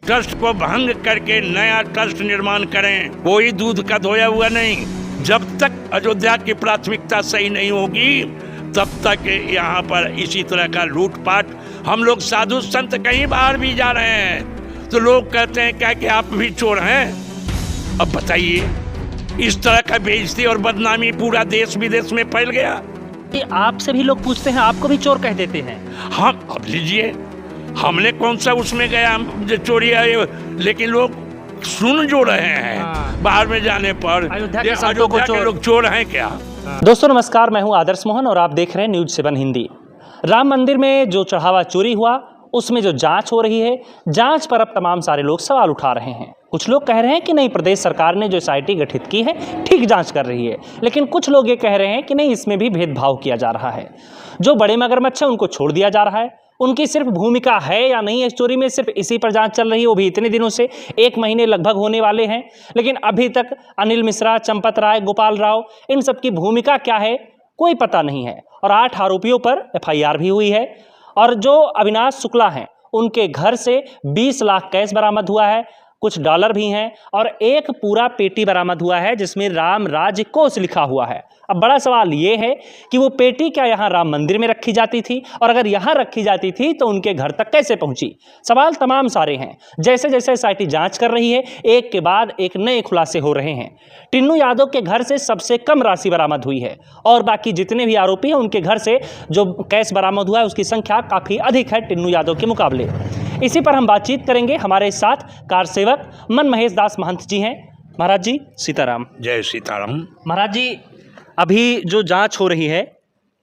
Trust को भंग करके नया ट्रस्ट निर्माण करें। कोई दूध का धोया हुआ नहीं। जब तक अयोध्या की प्राथमिकता सही नहीं होगी तब तक यहाँ पर इसी तरह का लूटपाट। हम लोग साधु संत कहीं बाहर भी जा रहे हैं तो लोग कहते हैं क्या कि आप भी चोर हैं। अब बताइए, इस तरह का बेइज्जती और बदनामी पूरा देश विदेश में फैल गया। आपसे भी लोग पूछते हैं, आपको भी चोर कह देते हैं। हाँ, अब लीजिए, हमने कौन सा उसमें गया जो चोरी है, लेकिन लोग सुन जो रहे हैं बाहर में जाने पर अयोध्या के संतों को लोग चोर हैं क्या। दोस्तों नमस्कार, मैं हूं आदर्श मोहन और आप देख रहे हैं न्यूज़ 7 हिंदी। राम मंदिर में जो चढ़ावा चोरी हुआ उसमें जो जांच हो रही है, जांच पर अब तमाम सारे लोग सवाल उठा रहे हैं। कुछ लोग कह रहे हैं कि नहीं, प्रदेश सरकार ने जो SIT गठित की है ठीक जांच कर रही है, लेकिन कुछ लोग ये कह रहे हैं कि नहीं, इसमें भी भेदभाव किया जा रहा है। जो बड़े मगरमच्छ हैं उनको छोड़ दिया जा रहा है। उनकी सिर्फ भूमिका है या नहीं इस चोरी में, सिर्फ इसी पर जांच चल रही है, वो भी इतने दिनों से, 1 महीने लगभग होने वाले हैं। लेकिन अभी तक अनिल मिश्रा, चंपत राय, गोपाल राव, इन सब की भूमिका क्या है कोई पता नहीं है। और 8 आरोपियों पर FIR भी हुई है। और जो अविनाश शुक्ला हैं उनके घर से 20 लाख कैश बरामद हुआ है, कुछ डॉलर भी हैं और एक पूरा पेटी बरामद हुआ है जिसमें राम राज्य कोष लिखा हुआ है। अब बड़ा सवाल ये है कि वो पेटी क्या यहाँ राम मंदिर में रखी जाती थी, और अगर यहाँ रखी जाती थी तो उनके घर तक कैसे पहुँची। सवाल तमाम सारे हैं। जैसे जैसे SIT जांच कर रही है, एक के बाद एक नए खुलासे हो रहे हैं। टिन्नू यादव के घर से सबसे कम राशि बरामद हुई है और बाकी जितने भी आरोपी हैं उनके घर से जो कैश बरामद हुआ है उसकी संख्या काफ़ी अधिक है टिन्नू यादव के मुकाबले। इसी पर हम बातचीत करेंगे। हमारे साथ कार सेवक मन महेश दास महंत जी हैं। महाराज जी सीताराम। जय सीताराम। महाराज जी, अभी जो जांच हो रही है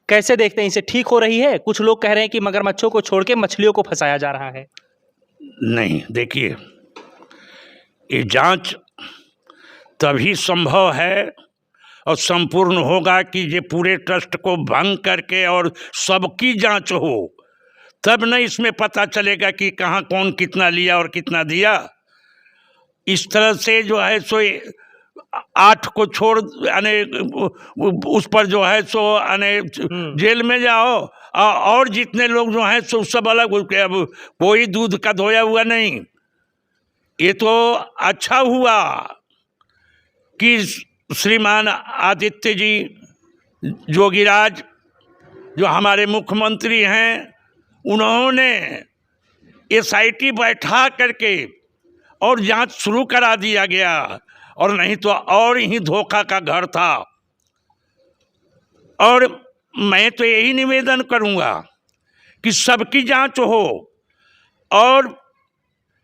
कैसे देखते हैं, इसे ठीक हो रही है? कुछ लोग कह रहे हैं कि मगरमच्छों को छोड़ के मछलियों को फंसाया जा रहा है। नहीं, देखिए, ये जांच तभी संभव है और संपूर्ण होगा कि ये पूरे ट्रस्ट को भंग करके और सबकी जांच हो, तब न इसमें पता चलेगा कि कहाँ कौन कितना लिया और कितना दिया। इस तरह से जो है सो 8 को छोड़ उस पर जो है सो जेल में जाओ, और जितने लोग जो हैं सो सब अलग। अब कोई दूध का धोया हुआ नहीं। ये तो अच्छा हुआ कि श्रीमान आदित्य जी जोगीराज जो हमारे मुख्यमंत्री हैं, उन्होंने SIT बैठा करके और जांच शुरू करा दिया गया, और नहीं तो और ही धोखा का घर था। और मैं तो यही निवेदन करूंगा कि सबकी जांच हो और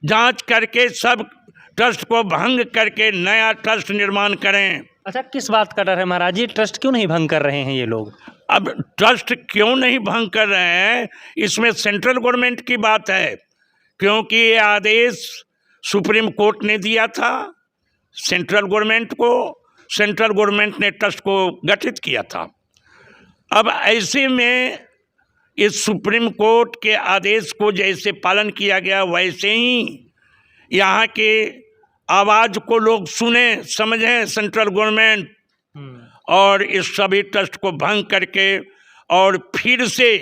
जांच करके सब ट्रस्ट को भंग करके नया ट्रस्ट निर्माण करें। अच्छा, किस बात का डर है महाराज जी? ट्रस्ट क्यों नहीं भंग कर रहे हैं ये लोग? अब ट्रस्ट क्यों नहीं भंग कर रहे हैं, इसमें सेंट्रल गवर्नमेंट की बात है, क्योंकि ये आदेश सुप्रीम कोर्ट ने दिया था सेंट्रल गवर्नमेंट को। सेंट्रल गवर्नमेंट ने ट्रस्ट को गठित किया था। अब ऐसे में इस सुप्रीम कोर्ट के आदेश को जैसे पालन किया गया, वैसे ही यहाँ के आवाज़ को लोग सुने, समझें सेंट्रल गवर्नमेंट, और इस सभी ट्रस्ट को भंग करके और फिर से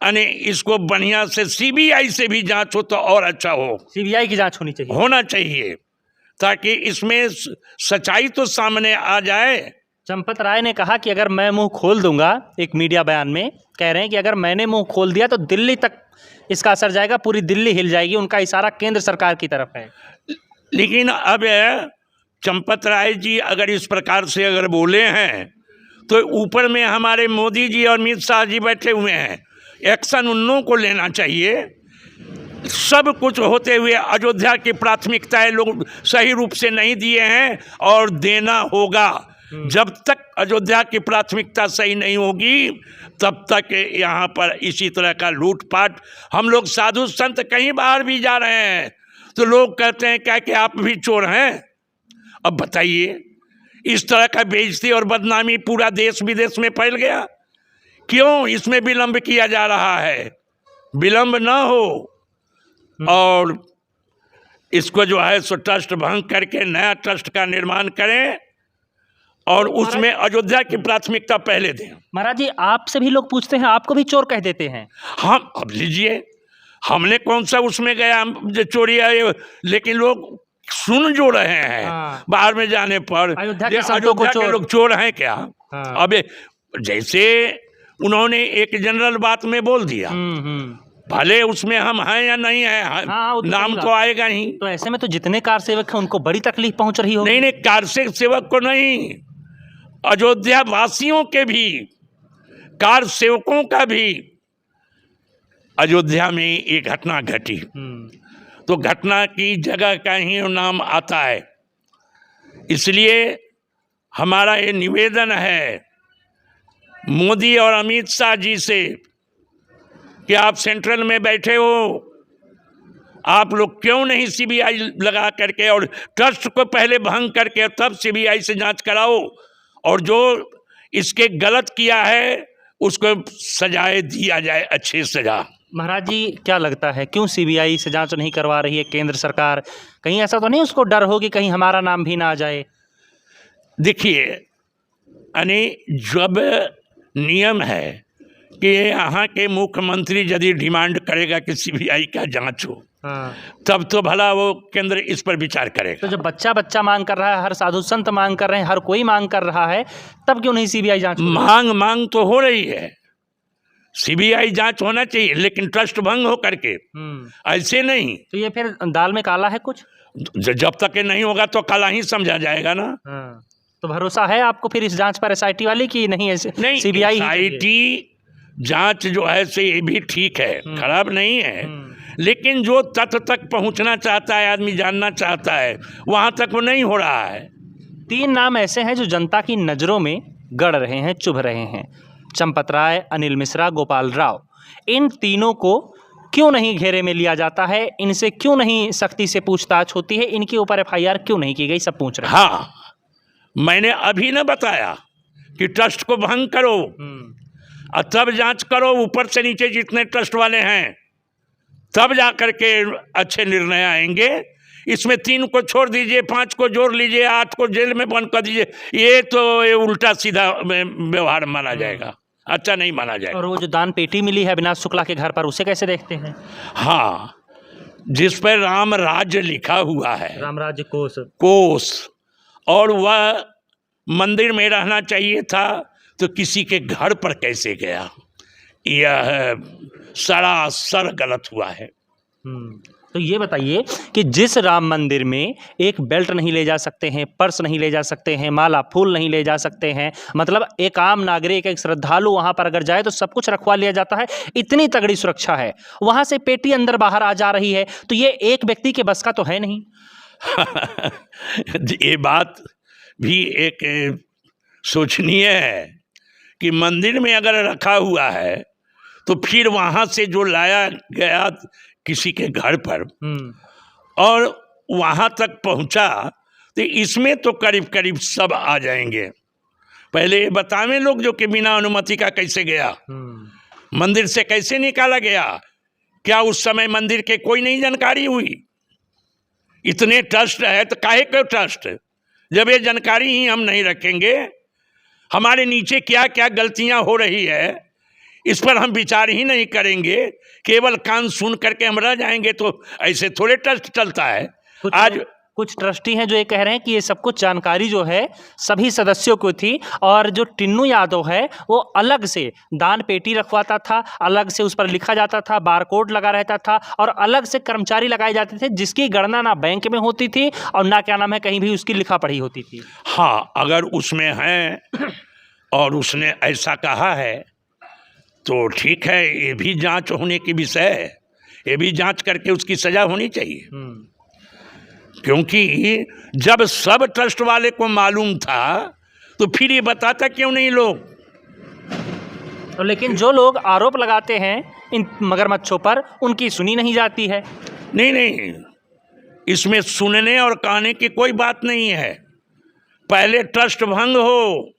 इसको बढ़िया से CBI से भी जांच हो तो और अच्छा हो। CBI की जांच होना चाहिए ताकि इसमें सच्चाई तो सामने आ जाए। चंपत राय ने कहा कि अगर मैं मुंह खोल दूंगा, एक मीडिया बयान में कह रहे हैं कि अगर मैंने मुंह खोल दिया तो दिल्ली तक इसका असर जाएगा, पूरी दिल्ली हिल जाएगी। उनका इशारा केंद्र सरकार की तरफ है। लेकिन अब चंपत राय जी अगर इस प्रकार से अगर बोले हैं तो ऊपर में हमारे मोदी जी और अमित शाह जी बैठे हुए हैं, एक्शन उन लोगों को लेना चाहिए। सब कुछ होते हुए अयोध्या की प्राथमिकताएं लोग सही रूप से नहीं दिए हैं और देना होगा। जब तक अयोध्या की प्राथमिकता सही नहीं होगी तब तक यहाँ पर इसी तरह का लूटपाट। हम लोग साधु संत कहीं बाहर भी जा रहे हैं तो लोग कहते हैं क्या कि आप भी चोर हैं। अब बताइए, इस तरह का बेइज्जती और बदनामी पूरा देश विदेश में फैल गया। क्यों इसमें विलंब किया जा रहा है? विलंब ना हो और इसको जो है सो ट्रस्ट भंग करके नया ट्रस्ट का निर्माण करें और उसमें अयोध्या की प्राथमिकता पहले दें। महाराज जी, आपसे भी लोग पूछते हैं, आपको भी चोर कह देते हैं। हाँ, अब लीजिए, हमने कौन सा उसमें गया जो चोरी है, लेकिन लोग सुन जो रहे हैं हाँ। बाहर में जाने पर अयोध्या के ये संतों को अयोध्या के चोर। लोग चोर हैं क्या? हाँ। अबे जैसे उन्होंने एक जनरल बात में बोल दिया, भले उसमें हम हैं या नहीं है, हाँ, वो तो नाम सही तो बात है। आएगा ही। तो ऐसे में तो जितने कार सेवक हैं उनको बड़ी तकलीफ पहुंच रही हो। नहीं, कार सेवक को नहीं, अयोध्या वासियों के भी, कार सेवकों का भी। अयोध्या में एक घटना घटी तो घटना की जगह का ही नाम आता है। इसलिए हमारा ये निवेदन है मोदी और अमित शाह जी से कि आप सेंट्रल में बैठे हो, आप लोग क्यों नहीं सीबीआई लगा करके और ट्रस्ट को पहले भंग करके तब सीबीआई से जांच कराओ, और जो इसके गलत किया है उसको सजाए दिया जाए, अच्छी सजा। महाराज जी, क्या लगता है क्यों सीबीआई से जांच नहीं करवा रही है केंद्र सरकार? कहीं ऐसा तो नहीं उसको डर हो कि कहीं हमारा नाम भी ना आ जाए? देखिए, यानी जब नियम है कि यहाँ के मुख्यमंत्री यदि डिमांड करेगा कि सीबीआई का जांच हो, हाँ। तब तो भला वो केंद्र इस पर विचार करेगा। तो जब बच्चा मांग कर रहा है, हर साधु संत मांग कर रहे हैं, हर कोई मांग कर रहा है, तब क्यों नहीं सीबीआई जांच? मांग तो हो रही है, सीबीआई जांच होना चाहिए, लेकिन ट्रस्ट भंग हो करके, ऐसे नहीं। तो ये फिर दाल में काला है कुछ? जब तक ये नहीं होगा तो काला ही समझा जाएगा ना। हाँ। तो भरोसा है आपको फिर इस जांच पर एसआईटी वाली की नहीं? ऐसे नहीं, सीबीआई एसआईटी जांच जो है से ये भी ठीक है, खराब नहीं है, लेकिन जो तथ्य तक पहुंचना चाहता है, आदमी जानना चाहता है, वहां तक वो नहीं हो रहा है। 3 नाम ऐसे हैं जो जनता की नज़रों में गड़ रहे हैं, चुभ रहे हैं: चंपत राय, अनिल मिश्रा, गोपाल राव। इन तीनों को क्यों नहीं घेरे में लिया जाता है? इनसे क्यों नहीं सख्ती से पूछताछ होती है? इनके ऊपर एफआईआर क्यों नहीं की गई? सब पूछ रहे हैं। हाँ, मैंने अभी न बताया कि ट्रस्ट को भंग करो और तब जांच करो, ऊपर से नीचे जितने ट्रस्ट वाले हैं, तब जा करके अच्छे निर्णय आएंगे। इसमें 3 को छोड़ दीजिए, 5 को जोड़ लीजिए, 8 को जेल में बंद कर दीजिए, ये तो ये उल्टा सीधा व्यवहार माना जाएगा, अच्छा नहीं माना जाएगा। और वो जो दान पेटी मिली है अविनाश शुक्ला के घर पर, उसे कैसे देखते हैं? हाँ, जिस पर राम राज्य लिखा हुआ है, रामराज्य कोष, और वह मंदिर में रहना चाहिए था, तो किसी के घर पर कैसे गया? यह सरासर गलत हुआ है। तो ये बताइए कि जिस राम मंदिर में एक बेल्ट नहीं ले जा सकते हैं, पर्स नहीं ले जा सकते हैं, माला फूल नहीं ले जा सकते हैं, मतलब एक आम नागरिक, एक श्रद्धालु वहाँ पर अगर जाए तो सब कुछ रखवा लिया जाता है, इतनी तगड़ी सुरक्षा है, वहाँ से पेटी अंदर बाहर आ जा रही है, तो ये एक व्यक्ति के बस का तो है नहीं। ये बात भी एक सोचनीय है कि मंदिर में अगर रखा हुआ है तो फिर वहाँ से जो लाया गया किसी के घर पर और वहाँ तक पहुँचा, तो इसमें तो करीब करीब सब आ जाएंगे। पहले ये बतावें लोग जो कि बिना अनुमति का कैसे गया, मंदिर से कैसे निकाला गया, क्या उस समय मंदिर के कोई नहीं जानकारी हुई? इतने ट्रस्ट है तो काहे क्यों ट्रस्ट? जब ये जानकारी ही हम नहीं रखेंगे, हमारे नीचे क्या क्या गलतियां हो रही है इस पर हम विचार ही नहीं करेंगे, केवल कान सुन करके हम रह जाएंगे, तो ऐसे थोड़े ट्रस्ट चलता है। आज कुछ ट्रस्टी हैं जो ये कह रहे हैं कि ये सब कुछ जानकारी जो है सभी सदस्यों को थी, और जो टिन्नू यादव है वो अलग से दान पेटी रखवाता था, अलग से उस पर लिखा जाता था, बारकोड लगा रहता था, और अलग से कर्मचारी लगाए जाते थे जिसकी गणना ना बैंक में होती थी और ना क्या नाम है कहीं भी उसकी लिखा पढ़ी होती थी। हाँ, अगर उसमें है और उसने ऐसा कहा है तो ठीक है, ये भी जांच होने की विषय है, ये भी जांच करके उसकी सजा होनी चाहिए। क्योंकि जब सब ट्रस्ट वाले को मालूम था तो फिर ये बताता क्यों नहीं लोग? तो लेकिन जो लोग आरोप लगाते हैं इन मगरमच्छों पर, उनकी सुनी नहीं जाती है। नहीं, इसमें सुनने और कहने की कोई बात नहीं है। पहले ट्रस्ट भंग हो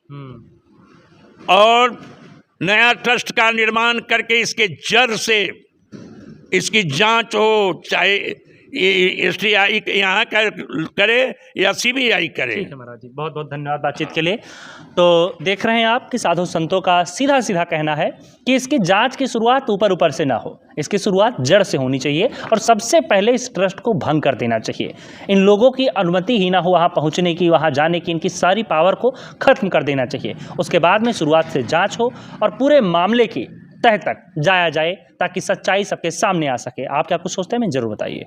और नया ट्रस्ट का निर्माण करके इसके जड़ से इसकी जांच हो, चाहे STI यहाँ करे या CBI करे। ठीक है महाराज जी, बहुत बहुत धन्यवाद बातचीत के लिए। तो देख रहे हैं आप कि साधु संतों का सीधा सीधा कहना है कि इसकी जांच की शुरुआत ऊपर ऊपर से ना हो, इसकी शुरुआत जड़ से होनी चाहिए और सबसे पहले इस ट्रस्ट को भंग कर देना चाहिए। इन लोगों की अनुमति ही ना हो वहाँ पहुँचने की, वहाँ जाने की, इनकी सारी पावर को खत्म कर देना चाहिए। उसके बाद में शुरुआत से जाँच हो और पूरे मामले की तह तक जाया जाए ताकि सच्चाई सबके सामने आ सके। आप क्या कुछ सोचते हैं, मैं जरूर बताइए।